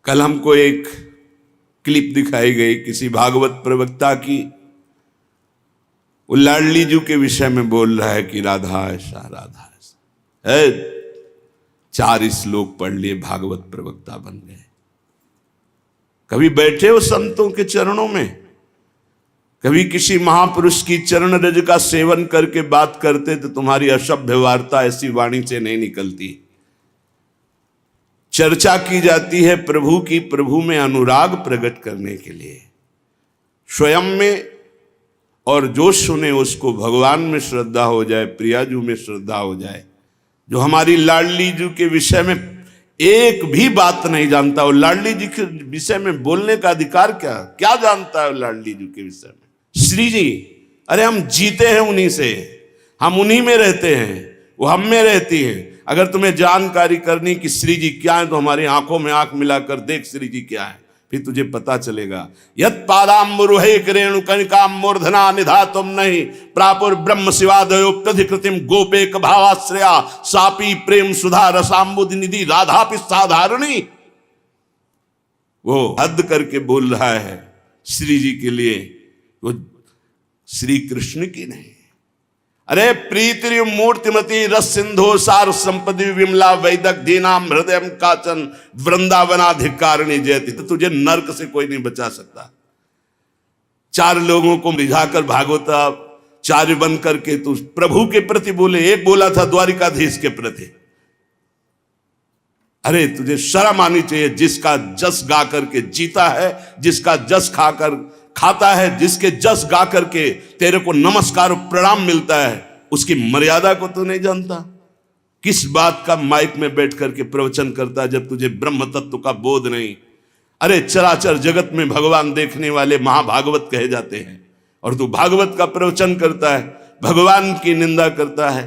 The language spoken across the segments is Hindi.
कल हमको एक क्लिप दिखाई गई किसी भागवत प्रवक्ता की, वो लाडली जी के विषय में बोल रहा है कि राधा ऐसा राधा ऐसा है। 4 श्लोक पढ़ लिए, भागवत प्रवक्ता बन गए। कभी बैठे हो संतों के चरणों में, कभी किसी महापुरुष की चरण रज का सेवन करके बात करते तो तुम्हारी असभ्य वार्ता ऐसी वाणी से नहीं निकलती। चर्चा की जाती है प्रभु की, प्रभु में अनुराग प्रकट करने के लिए, स्वयं में, और जो सुने उसको भगवान में श्रद्धा हो जाए, प्रियाजू में श्रद्धा हो जाए। जो हमारी लाडली जी के विषय में एक भी बात नहीं जानता, वो लाडली जी के विषय में बोलने का अधिकार क्या क्या जानता है लाडली जी के विषय में? श्री जी, अरे हम जीते हैं उन्हीं से, हम उन्हीं में रहते हैं, वो हम में रहती है। अगर तुम्हें जानकारी करनी कि श्री जी क्या है तो हमारी आंखों में आंख मिलाकर देख श्री जी क्या है, फिर तुझे पता चलेगा। यत पादाम्बुरुहे रेणुकनिका मूर्धना निधातुम नहीं प्रापुर ब्रह्म शिवादयो प्रधिकृतिम गोपेक भावाश्रया सापी प्रेम सुधा रसाम्बुद निधि राधापि साधारणी। वो हद करके बोल रहा है श्री जी के लिए, वो श्री कृष्ण की नहीं। अरे प्रीति मूर्तिमती रस सिंधु सार संपदि विमला वैदक दीनाम हृदय काचन वृंदावनाधिकारिणी जयति। तो तुझे नरक से कोई नहीं बचा सकता। 4 लोगों को रिझाकर भागवता 4 बन करके तू प्रभु के प्रति बोले। एक बोला था द्वारिकाधीश के प्रति। अरे तुझे शर्म आनी चाहिए। जिसका जस गा करके जीता है, जिसका जस खाकर खाता है, जिसके जस गा करके तेरे को नमस्कार और प्रणाम मिलता है, उसकी मर्यादा को तू नहीं जानता। किस बात का माइक में बैठ करके प्रवचन करता है जब तुझे ब्रह्म तत्व का बोध नहीं। अरे चराचर जगत में भगवान देखने वाले महाभागवत कहे जाते हैं, और तू भागवत का प्रवचन करता है, भगवान की निंदा करता है,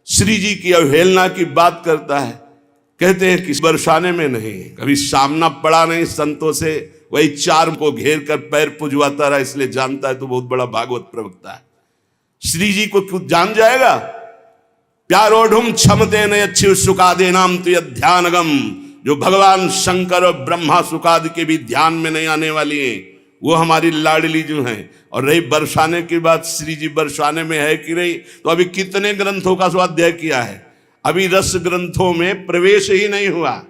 श्री जी की अवहेलना की बात करता है। कहते हैं कि बरसाने में नहीं, कभी सामना पड़ा नहीं संतों से, वही 4 को घेर कर पैर पुजवाता रहा, इसलिए जानता है तो बहुत बड़ा भागवत प्रवक्ता है। श्री जी को कुछ जान जाएगा। प्यारोढ़ुम क्षमते न अच्छी सुखादे नाम तो ध्यानगम। जो भगवान शंकर और ब्रह्मा सुखादि के भी ध्यान में नहीं आने वाली है, वो हमारी लाडली जो है। और रही बरसाने की बात, श्री जी बरसाने में है कि नहीं, तो अभी कितने ग्रंथों का स्वाध्याय किया है, अभी रस ग्रंथों में प्रवेश ही नहीं हुआ।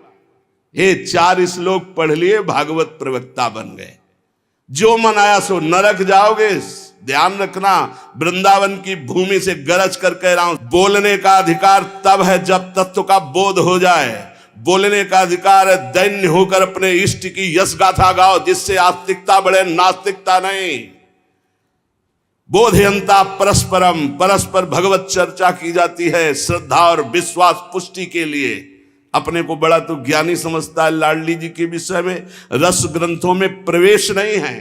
ये 4 श्लोक पढ़ लिए, भागवत प्रवक्ता बन गए। जो मन आया सो नरक जाओगे। ध्यान रखना, वृंदावन की भूमि से गरज कर कह रहा हूं, बोलने का अधिकार तब है जब तत्व का बोध हो जाए। बोलने का अधिकार है दैन्य होकर अपने इष्ट की यश गाथा गाओ, जिससे आस्तिकता बढ़े, नास्तिकता नहीं। बोधयंता परस्परम, परस्पर भगवत चर्चा की जाती है श्रद्धा और विश्वास पुष्टि के लिए। अपने को बड़ा तो ज्ञानी समझता है, लाडली जी के विषय में रस ग्रंथों में प्रवेश नहीं है।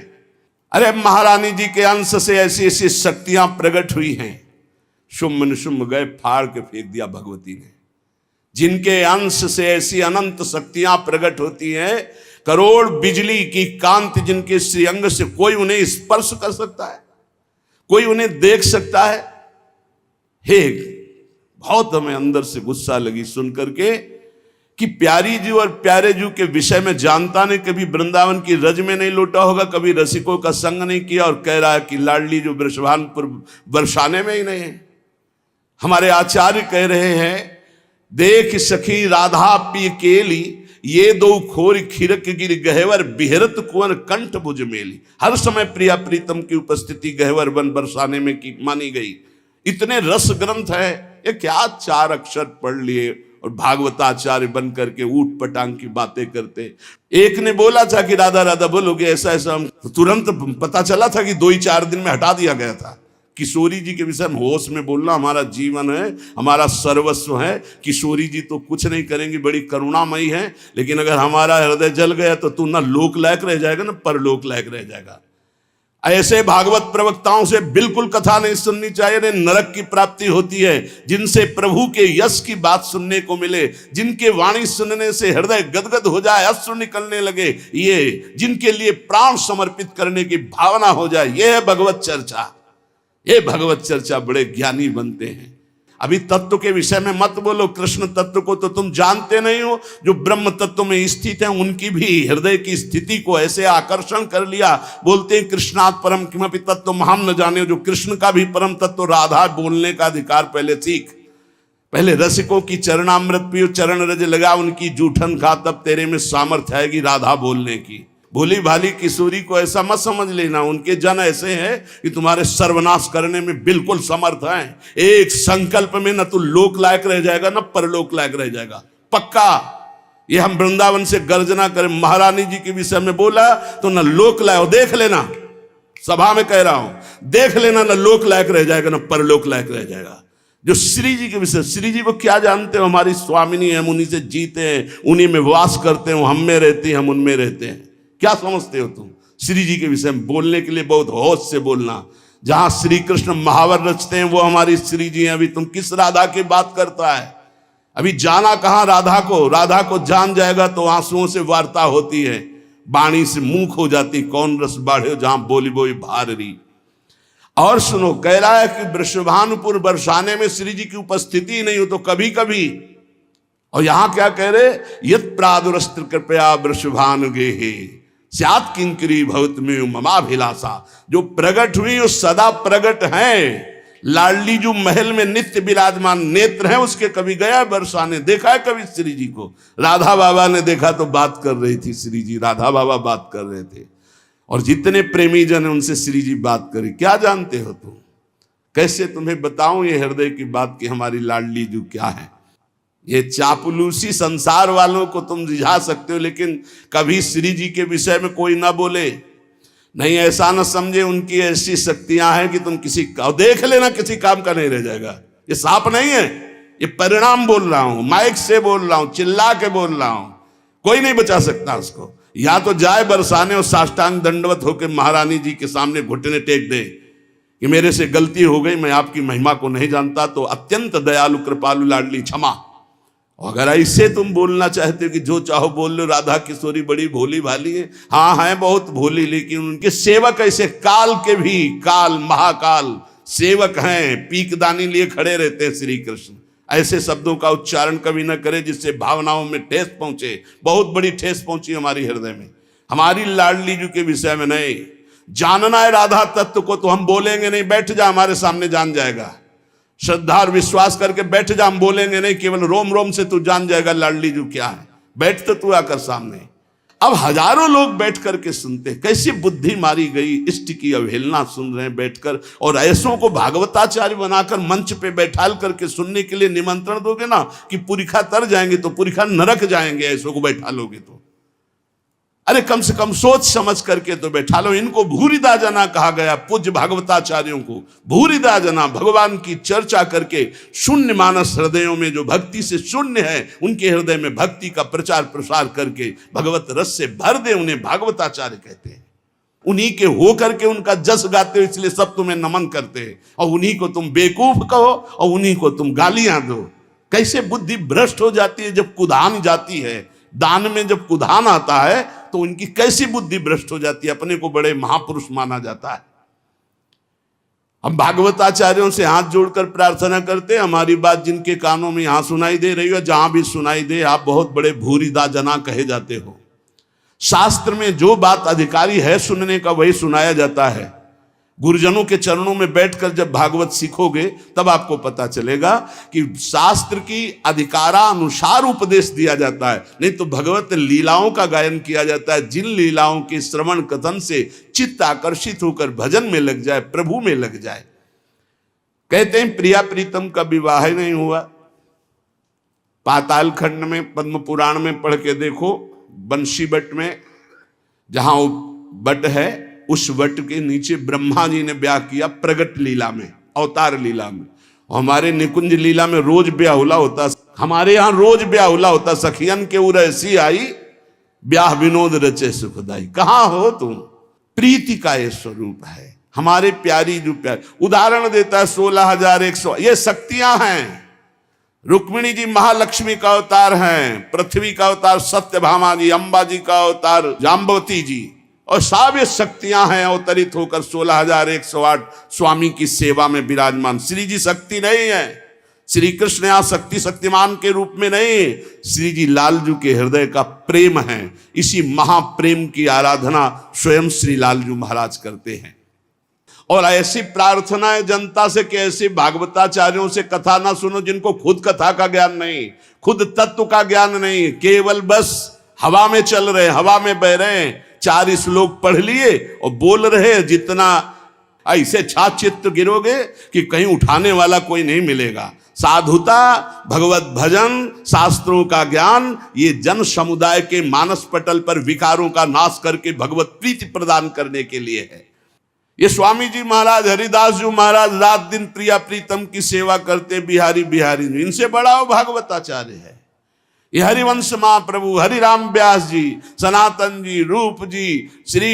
अरे महारानी जी के अंश से ऐसी ऐसी शक्तियां प्रकट हुई हैं, शुम्भ निशुम्भ गए फाड़ के फेंक दिया भगवती ने। जिनके अंश से ऐसी अनंत शक्तियां प्रकट होती हैं, करोड़ बिजली की कांति जिनके श्रीअंग से, कोई उन्हें स्पर्श कर सकता है, कोई उन्हें देख सकता है। हे, बहुत हमें अंदर से गुस्सा लगी सुन करके कि प्यारी जी और प्यारे जी के विषय में जानता नहीं, कभी वृंदावन की रज में नहीं लौटा होगा, कभी रसिकों का संग नहीं किया, और कह रहा है कि लाडली जो वृषभानपुर बरसाने में ही नहीं है। हमारे आचार्य कह रहे हैं, देख सखी राधा पी केली, ये 2 खोर खिरक गिर गहवर बिहरत कुंवर कंठ भुज मेली। हर समय प्रिया प्रीतम की उपस्थिति गहवर बन बरसाने में की मानी गई। इतने रस ग्रंथ है, ये क्या 4 अक्षर पढ़ लिए और भागवताचार्य बन करके ऊट पटांग की बातें करते। एक ने बोला था कि राधा राधा बोलोगे ऐसा ऐसा, तुरंत पता चला था कि 2 ही 4 दिन में हटा दिया गया था। किशोरी जी के विषय में होश में बोलना हमारा जीवन है, हमारा सर्वस्व है। किशोरी जी तो कुछ नहीं करेंगी, बड़ी करुणामयी है, लेकिन अगर हमारा हृदय जल गया तो तू ना लोक लायक रह जाएगा ना परलोक लायक रह जाएगा। ऐसे भागवत प्रवक्ताओं से बिल्कुल कथा नहीं सुननी चाहिए, नरक की प्राप्ति होती है। जिनसे प्रभु के यश की बात सुनने को मिले, जिनके वाणी सुनने से हृदय गदगद हो जाए, अश्रु निकलने लगे, ये जिनके लिए प्राण समर्पित करने की भावना हो जाए, ये है भगवत चर्चा। ये भगवत चर्चा, बड़े ज्ञानी बनते हैं। अभी तत्व के विषय में मत बोलो, कृष्ण तत्व को तो तुम जानते नहीं हो। जो ब्रह्म तत्व में स्थित है उनकी भी हृदय की स्थिति को ऐसे आकर्षण कर लिया। बोलते हैं कृष्णात् परम किमपि तत्व हम न जाने। जो कृष्ण का भी परम तत्व राधा बोलने का अधिकार पहले सीख। पहले रसिकों की चरणामृत पियो, चरण रज लगा उनकी जूठन खा, तब तेरे में सामर्थ्य आएगी राधा बोलने की। भोली भाली किशोरी को ऐसा मत समझ लेना, उनके जन ऐसे हैं कि तुम्हारे सर्वनाश करने में बिल्कुल समर्थ हैं। एक संकल्प में न तो लोक लायक रह जाएगा न परलोक लायक रह जाएगा, पक्का। ये हम वृंदावन से गर्जना करें, महारानी जी के विषय में बोला तो न लोक लायक, देख लेना, सभा में कह रहा हूं, देख लेना, न लोक लायक रह जाएगा न परलोक लायक रह जाएगा। जो श्री जी के विषय, श्री जी को क्या जानते हो? हमारी स्वामिनी है, हम उन्हीं से जीते हैं, उन्हीं में वास करते हैं, हम में रहती हैं, हम उनमें रहते हैं। क्या समझते हो तुम? श्री जी के विषय में बोलने के लिए बहुत होश से बोलना। जहां श्री कृष्ण महावर रचते हैं वो हमारी श्री जी हैं। अभी तुम किस राधा की बात करता है? अभी जाना कहां राधा को? राधा को जान जाएगा तो आंसुओं से वार्ता होती है, बाणी से मूक हो जाती। कौन रस बाढ़े जहां बोली बोई भारी। और सुनो, कह रहा है कि वृषभानुपुर बरसाने में श्री जी की उपस्थिति नहीं हो तो कभी कभी। और यहां क्या कह रहे? यत् प्रादुरस्त्र कृपया वृषभानुगे स्यात् किंकरी भवत में ममाभिलाषा। जो प्रगट हुई वो सदा प्रगट है। लाडली जो महल में नित्य विराजमान नेत्र है उसके कभी गया बरसाने? देखा है कभी श्री जी को? राधा बाबा ने देखा तो बात कर रही थी श्री जी, राधा बाबा बात कर रहे थे। और जितने प्रेमी जन है उनसे श्री जी बात करे। क्या जानते हो तुम? कैसे तुम्हें बताऊं ये हृदय की बात कि हमारी लाडली जो क्या है। ये चापलूसी संसार वालों को तुम रिझा सकते हो, लेकिन कभी श्री जी के विषय में कोई ना बोले। नहीं, ऐसा ना समझे उनकी ऐसी शक्तियां हैं कि तुम किसी का देख लेना किसी काम का नहीं रह जाएगा। ये साप नहीं है, ये परिणाम बोल रहा हूं, माइक से बोल रहा हूं, चिल्ला के बोल रहा हूं। कोई नहीं बचा सकता उसको। या तो जाए बरसाने और साष्टांग दंडवत होकर महारानी जी के सामने घुटने टेक दे कि मेरे से गलती हो गई, मैं आपकी महिमा को नहीं जानता, तो अत्यंत दयालु कृपालु लाडली क्षमा। अगर ऐसे तुम बोलना चाहते हो कि जो चाहो बोल लो, राधा किशोरी बड़ी भोली भाली है, हाँ है बहुत भोली, लेकिन उनके सेवक ऐसे काल के भी काल महाकाल सेवक हैं, पीकदानी लिए खड़े रहते हैं श्री कृष्ण। ऐसे शब्दों का उच्चारण कभी न करे जिससे भावनाओं में ठेस पहुंचे। बहुत बड़ी ठेस पहुंची हमारी हृदय में। हमारी लाडली जी के विषय में नहीं जानना है राधा तत्व को तो हम बोलेंगे नहीं, बैठ जा हमारे सामने जान जाएगा। श्रद्धा और विश्वास करके बैठ जा, हम बोलेंगे नहीं, केवल रोम रोम से तू जान जाएगा लाडली जी क्या है। बैठ तो तू आकर सामने। अब हजारों लोग बैठ करके सुनते, कैसी बुद्धि मारी गई, इष्ट की अवहेलना सुन रहे हैं बैठकर। और ऐसों को भागवताचार्य बनाकर मंच पे बैठाल करके सुनने के लिए निमंत्रण दोगे ना कि पुरिखा तर जाएंगे तो पुरिखा नरक जाएंगे। ऐसों को बैठा लोगे तो अरे कम से कम सोच समझ करके तो बैठा लो। इनको भूरिदा जना कहा गया, पूज्य भागवताचार्यों को भूरिदा जना। भगवान की चर्चा करके शून्य मानस हृदयों में जो भक्ति से शून्य है उनके हृदय में भक्ति का प्रचार प्रसार करके भगवत रस से भर दे, उन्हें भागवताचार्य कहते हैं। उन्हीं के हो करके उनका जस गाते हो, इसलिए सब तुम्हें नमन करते हैं। और उन्हीं को तुम बेवकूफ कहो और उन्हीं को तुम गालियां दो। कैसे बुद्धि भ्रष्ट हो जाती है जब कुधान जाती है। दान में जब कुधान आता है तो उनकी कैसी बुद्धि भ्रष्ट हो जाती है। अपने को बड़े महापुरुष माना जाता है। हम भागवताचार्यों से हाथ जोड़कर प्रार्थना करते हैं, हमारी बात जिनके कानों में यहां सुनाई दे रही हो, जहां भी सुनाई दे, आप बहुत बड़े भूरिदा जना कहे जाते हो। शास्त्र में जो बात अधिकारी है सुनने का वही सुनाया जाता है। गुरुजनों के चरणों में बैठकर जब भागवत सीखोगे तब आपको पता चलेगा कि शास्त्र की अधिकारानुसार उपदेश दिया जाता है, नहीं तो भगवत लीलाओं का गायन किया जाता है। जिन लीलाओं के श्रवण कथन से चित्त आकर्षित होकर भजन में लग जाए, प्रभु में लग जाए। कहते हैं प्रिया प्रीतम का विवाह नहीं हुआ। पाताल खंड में पद्म पुराण में पढ़ के देखो, बंशी बट में जहां बट है उस वट के नीचे ब्रह्मा जी ने ब्याह किया प्रगट लीला में, अवतार लीला में। हमारे निकुंज लीला में रोज ब्याहुला होता, हमारे यहाँ रोज ब्याहुला होता। सखियन के उर ऐसी आई ब्याह विनोद रचे सुखदाई। कहाँ हो तुम? प्रीति का ये स्वरूप है। हमारे प्यारी जो प्यार उदाहरण देता है 16,100 ये शक्तियां हैं। रुक्मिणी जी महालक्ष्मी का अवतार हैं, पृथ्वी का अवतार सत्यभामा जी, अंबा जी का अवतार जाम्बवती जी, और सब ये शक्तियां हैं अवतरित होकर 16,108 स्वामी की सेवा में विराजमान। श्री जी शक्ति नहीं है, श्री कृष्ण यहाँ शक्ति शक्तिमान के रूप में नहीं, श्री जी लालजू के हृदय का प्रेम है। इसी महाप्रेम की आराधना स्वयं श्री लालजू महाराज करते हैं। और ऐसी प्रार्थना है जनता से कि ऐसे भागवताचार्यों से कथा ना सुनो जिनको खुद कथा का ज्ञान नहीं, खुद तत्व का ज्ञान नहीं, केवल बस हवा में चल रहे, हवा में बह रहे, 4 श्लोक पढ़ लिए और बोल रहे, जितना ऐसे छाचित्र गिरोगे कि कहीं उठाने वाला कोई नहीं मिलेगा। साधुता, भगवत भजन, शास्त्रों का ज्ञान, ये जन समुदाय के मानस पटल पर विकारों का नाश करके भगवत प्रीति प्रदान करने के लिए है। ये स्वामी जी महाराज, हरिदास जी महाराज रात दिन प्रिया प्रीतम की सेवा करते, बिहारी बिहारी, इनसे बड़ा वो भागवताचार्य है। ये हरिवंश महाप्रभु, हरिराम व्यास जी, सनातन जी, रूप जी, श्री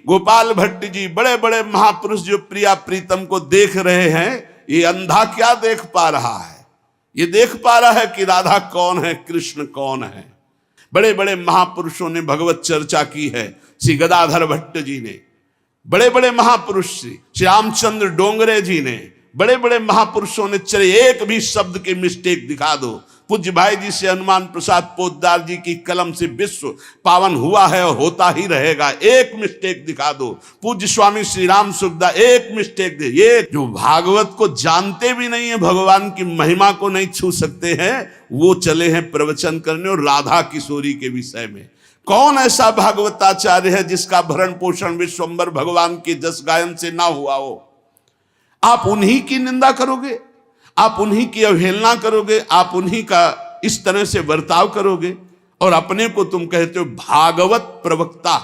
गोपाल भट्ट जी, बड़े बड़े महापुरुष जो प्रिया प्रीतम को देख रहे हैं, ये अंधा क्या देख पा रहा है? ये देख पा रहा है कि राधा कौन है, कृष्ण कौन है। बड़े बड़े महापुरुषों ने भगवत चर्चा की है। श्री गदाधर भट्ट जी ने, बड़े बड़े महापुरुष श्री रामचंद्र डोंगरे जी ने, बड़े बड़े महापुरुषों ने, चले एक भी शब्द के मिस्टेक दिखा दो। पूज्य भाई जी से हनुमान प्रसाद पोद्दार जी की कलम से विश्व पावन हुआ है और होता ही रहेगा, एक मिस्टेक दिखा दो। पूज्य स्वामी श्री राम सुखदा एक मिस्टेक दे। ये जो भागवत को जानते भी नहीं है, भगवान की महिमा को नहीं छू सकते हैं, वो चले हैं प्रवचन करने और राधा किशोरी के विषय में। कौन ऐसा भागवताचार्य है जिसका भरण पोषण विश्वंबर भगवान के जस गायन से ना हुआ हो? आप उन्हीं की निंदा करोगे, आप उन्हीं की अवहेलना करोगे, आप उन्हीं का इस तरह से बर्ताव करोगे और अपने को तुम कहते हो भागवत प्रवक्ता।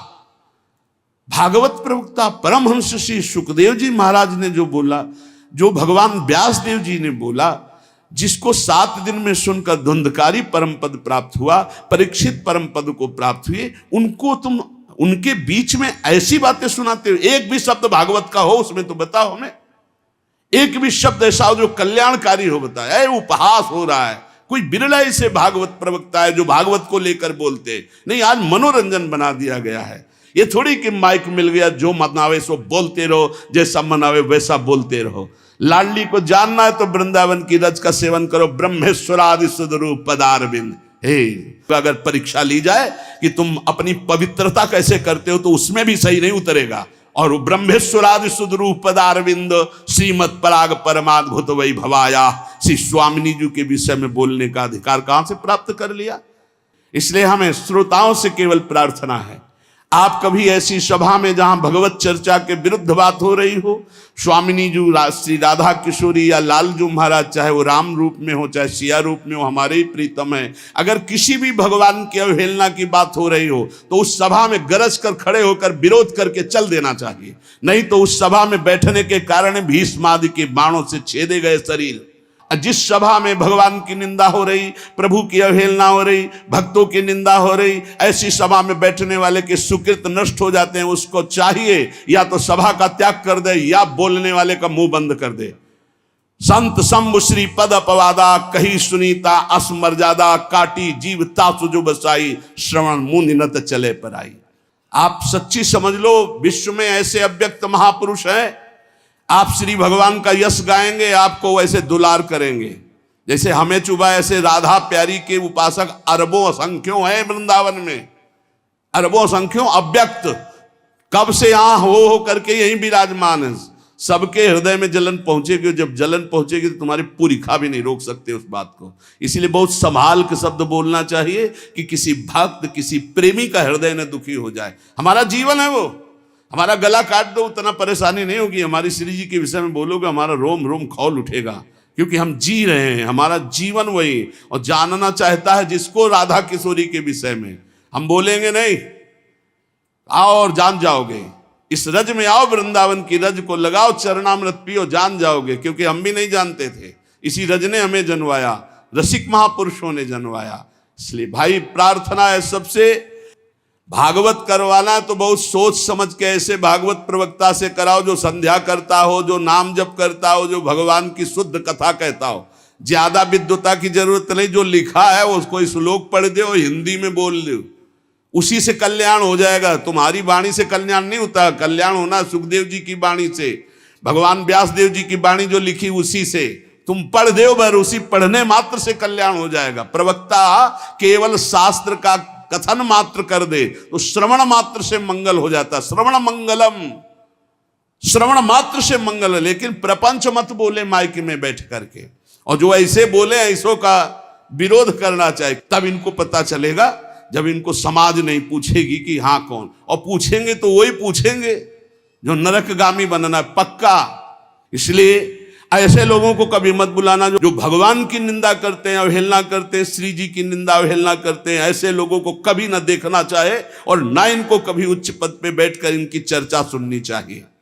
भागवत प्रवक्ता परमहंस श्री सुखदेव जी महाराज ने जो बोला, जो भगवान व्यासदेव जी ने बोला, जिसको 7 दिन में सुनकर धुंधकारी परम पद प्राप्त हुआ, परीक्षित परम पद को प्राप्त हुए, उनको तुम उनके बीच में ऐसी बातें सुनाते हो। एक भी शब्द भागवत का हो उसमें तो बताओ हमें, एक भी शब्द ऐसा हो जो कल्याणकारी हो, बताए। उपहास हो रहा है, कोई बिरला ऐसे भागवत प्रवक्ता है जो भागवत को लेकर बोलते नहीं। आज मनोरंजन बना दिया गया है। ये थोड़ी कि माइक मिल गया, जो मन आवे सो बोलते रहो, जैसा मन आवे वैसा बोलते रहो। लाडली को जानना है तो वृंदावन की रज का सेवन करो। ब्रह्मेश्वरादि सुदरूप पदारविंद। हे, अगर परीक्षा ली जाए कि तुम अपनी पवित्रता कैसे करते हो, तो उसमें भी सही नहीं उतरेगा। और ब्रह्मेश्वरादि सुदरूप पदारविंद श्रीमद पराग परमाद्भुत वै भवाया, श्री स्वामिनी जी के विषय में बोलने का अधिकार कहां से प्राप्त कर लिया? इसलिए हमें श्रोताओं से केवल प्रार्थना है, आप कभी ऐसी सभा में जहां भगवत चर्चा के विरुद्ध बात हो रही हो, स्वामिनी जी, श्री राधा किशोरी या लालजू महाराज, चाहे वो राम रूप में हो चाहे सिया रूप में हो, हमारे ही प्रीतम है, अगर किसी भी भगवान की अवहेलना की बात हो रही हो तो उस सभा में गरज कर खड़े होकर विरोध करके चल देना चाहिए। नहीं तो उस सभा में बैठने के कारण भीष्म आदि के बाणों से छेदे गए शरीर, जिस सभा में भगवान की निंदा हो रही, प्रभु की अवहेलना हो रही, भक्तों की निंदा हो रही, ऐसी सभा में बैठने वाले के सुकृत नष्ट हो जाते हैं। उसको चाहिए या तो सभा का त्याग कर दे या बोलने वाले का मुंह बंद कर दे। संत शंभु श्री पद अपवादा, कही सुनीता असमर्यादा, काटी जीव तासु जो बसाई, श्रवण मुनि नत चले पर आई। आप सच्ची समझ लो, विश्व में ऐसे अव्यक्त महापुरुष हैं, आप श्री भगवान का यश गाएंगे, आपको वैसे दुलार करेंगे। जैसे हमें चुबा, ऐसे राधा प्यारी के उपासक अरबों असंख्यों हैं वृंदावन में, अरबों असंख्यों अव्यक्त, कब से यहां हो करके यहीं विराजमान है। सबके हृदय में जलन पहुंचेगी, जब जलन पहुंचेगी तो तुम्हारी पूरी खा भी नहीं रोक सकते उस बात को। इसीलिए बहुत संभाल के शब्द बोलना चाहिए कि किसी भक्त, किसी प्रेमी का हृदय न दुखी हो जाए। हमारा जीवन है वो, हमारा गला काट दो उतना परेशानी नहीं होगी। हमारी श्री जी के विषय में बोलोगे, हमारा रोम रोम खौल उठेगा, क्योंकि हम जी रहे हैं, हमारा जीवन वही। और जानना चाहता है जिसको राधा किशोरी के विषय में, हम बोलेंगे नहीं, आओ और जान जाओगे। इस रज में आओ, वृंदावन की रज को लगाओ, चरणामृत पियो, जान जाओगे। क्योंकि हम भी नहीं जानते थे, इसी रज ने हमें जनवाया, रसिक महापुरुषों ने जनवाया। इसलिए भाई प्रार्थना है सबसे, भागवत करवाना तो बहुत सोच समझ के ऐसे भागवत प्रवक्ता से कराओ जो संध्या करता हो, जो नाम जप करता हो, जो भगवान की शुद्ध कथा कहता हो। ज्यादा विद्वता की जरूरत नहीं, जो लिखा है वो उसको श्लोक पढ़ दे और हिंदी में बोल दो, उसी से कल्याण हो जाएगा। तुम्हारी वाणी से कल्याण नहीं होता, कल्याण होना सुखदेव जी की वाणी से, भगवान व्यासदेव जी की वाणी जो लिखी उसी से, तुम पढ़ दो बर, उसी पढ़ने मात्र से कल्याण हो जाएगा। प्रवक्ता केवल शास्त्र का कथन मात्र कर दे तो श्रवण मात्र से मंगल हो जाता। श्रवण मंगलम, श्रवण मात्र से मंगल है। लेकिन प्रपंच मत बोले माइक में बैठ करके, और जो ऐसे बोले ऐसों का विरोध करना चाहे, तब इनको पता चलेगा जब इनको समाज नहीं पूछेगी कि हाँ कौन, और पूछेंगे तो वही पूछेंगे जो नरकगामी बनना पक्का। इसलिए ऐसे लोगों को कभी मत बुलाना जो भगवान की निंदा करते हैं, अवहेलना करते हैं, श्री जी की निंदा अवहेलना करते हैं। ऐसे लोगों को कभी ना देखना चाहे और ना इनको कभी उच्च पद पे बैठकर इनकी चर्चा सुननी चाहिए।